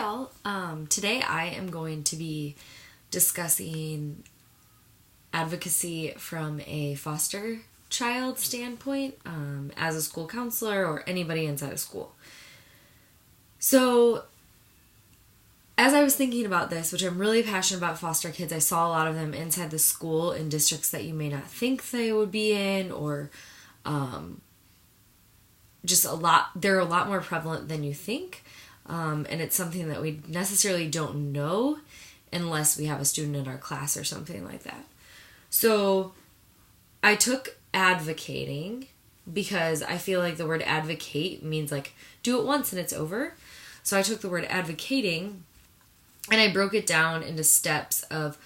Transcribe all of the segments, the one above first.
y'all. Today I am going to be discussing advocacy from a foster child standpoint as a school counselor or anybody inside of school. So, as I was thinking about this, which I'm really passionate about foster kids, I saw a lot of them inside the school in districts that you may not think they would be in, or they're a lot more prevalent than you think. And it's something that we necessarily don't know unless we have a student in our class or something like that. So I took advocating because I feel like the word advocate means like do it once and it's over. So I took the word advocating and I broke it down into steps of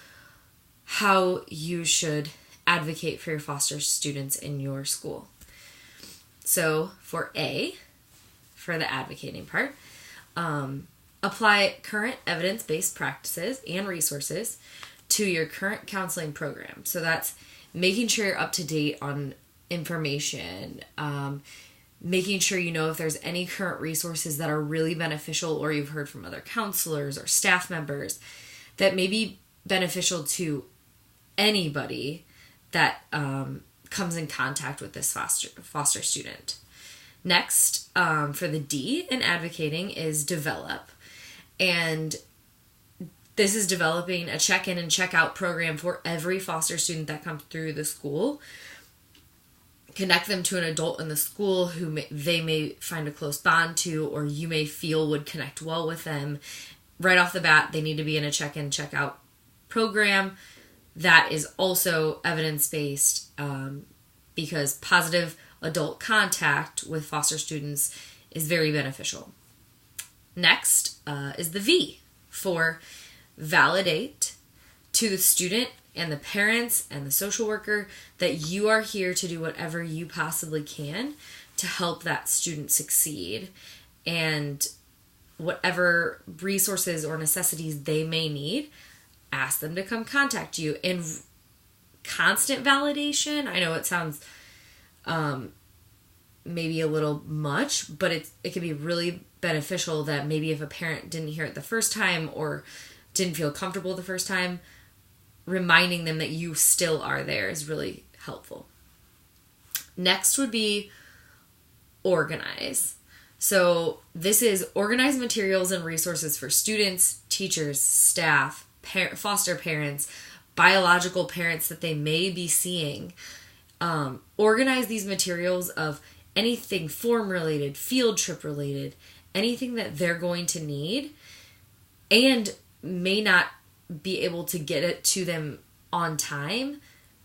how you should advocate for your foster students in your school. So for the advocating part, apply current evidence-based practices and resources to your current counseling program. So that's making sure you're up to date on information, making sure you know if there's any current resources that are really beneficial or you've heard from other counselors or staff members that may be beneficial to anybody that comes in contact with this foster student. Next, for the D in advocating is develop. And this is developing a check-in and check-out program for every foster student that comes through the school. Connect them to an adult in the school who they may find a close bond to, or you may feel would connect well with them. Right off the bat, they need to be in a check-in, check-out program that is also evidence-based because positive adult contact with foster students is very beneficial. Next is the V for validate to the student and the parents and the social worker that you are here to do whatever you possibly can to help that student succeed, and whatever resources or necessities they may need, ask them to come contact you. And constant validation, I know it sounds maybe a little much, but it can be really beneficial that maybe if a parent didn't hear it the first time or didn't feel comfortable the first time, reminding them that you still are there is really helpful. Next would be organize. So this is organize materials and resources for students, teachers, staff, foster parents, biological parents that they may be seeing. Organize these materials of anything form related, field trip related, anything that they're going to need and may not be able to get it to them on time.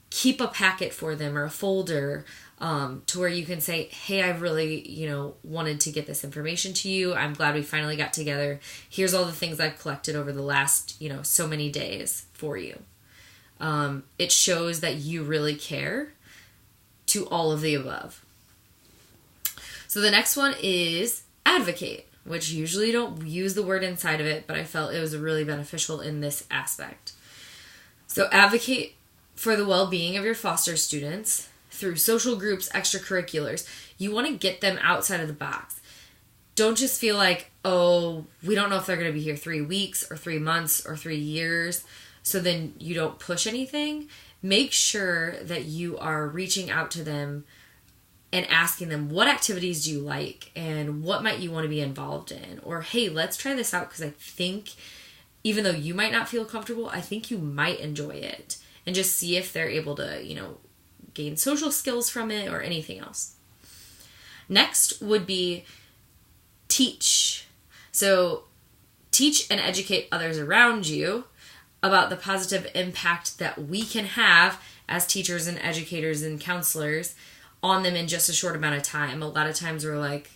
Keep a packet for them or a folder to where you can say, hey, I've really, wanted to get this information to you. I'm glad we finally got together. Here's all the things I've collected over the last, so many days for you. It shows that you really care to all of the above. So the next one is advocate, which usually don't use the word inside of it, but I felt it was really beneficial in this aspect. So advocate for the well-being of your foster students through social groups, extracurriculars. You want to get them outside of the box. Don't just feel like, oh, we don't know if they're going to be here 3 weeks or 3 months or 3 years, so then you don't push anything. Make sure that you are reaching out to them and asking them, what activities do you like and what might you want to be involved in? Or, hey, let's try this out because I think, even though you might not feel comfortable, I think you might enjoy it. And just see if they're able to, gain social skills from it or anything else. Next would be teach. So teach and educate others around you about the positive impact that we can have as teachers and educators and counselors on them in just a short amount of time. A lot of times we're like,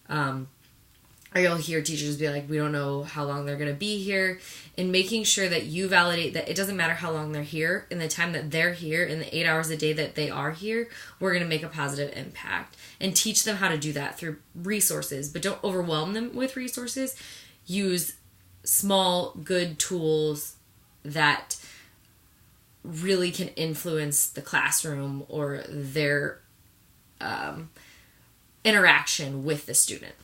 or you'll hear teachers be like, we don't know how long they're going to be here. And making sure that you validate that it doesn't matter how long they're here. In the time that they're here, in the 8 hours a day that they are here, we're going to make a positive impact. And teach them how to do that through resources. But don't overwhelm them with resources. Use small, good tools that really can influence the classroom or their interaction with the student.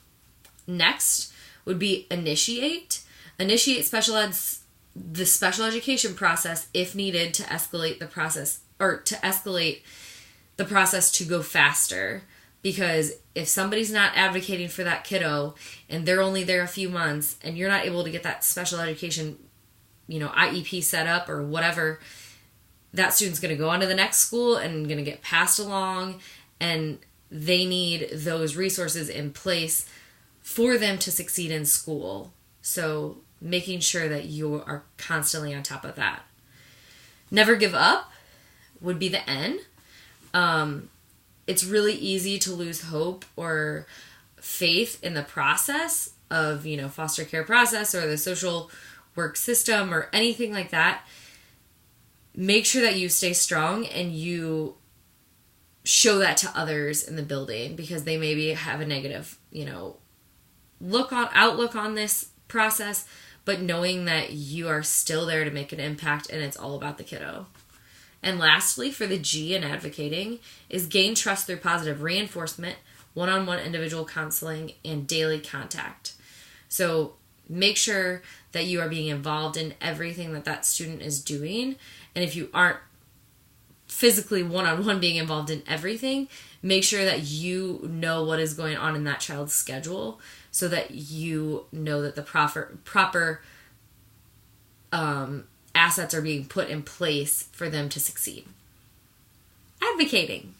Next would be initiate, Initiate the special education process if needed to escalate the process, or to escalate the process to go faster. Because if somebody's not advocating for that kiddo and they're only there a few months and you're not able to get that special education, IEP set up or whatever, that student's going to go on to the next school and going to get passed along, and they need those resources in place for them to succeed in school. So making sure that you are constantly on top of that. Never give up would be the N. It's really easy to lose hope or faith in the process of, foster care process or the social work system or anything like that. Make sure that you stay strong and you show that to others in the building, because they maybe have a negative, outlook on this process, but knowing that you are still there to make an impact and it's all about the kiddo. And lastly, for the G in advocating, is gain trust through positive reinforcement, one-on-one individual counseling, and daily contact. So make sure that you are being involved in everything that student is doing. And if you aren't physically one-on-one being involved in everything, make sure that you know what is going on in that child's schedule so that you know that the proper assets are being put in place for them to succeed. Advocating.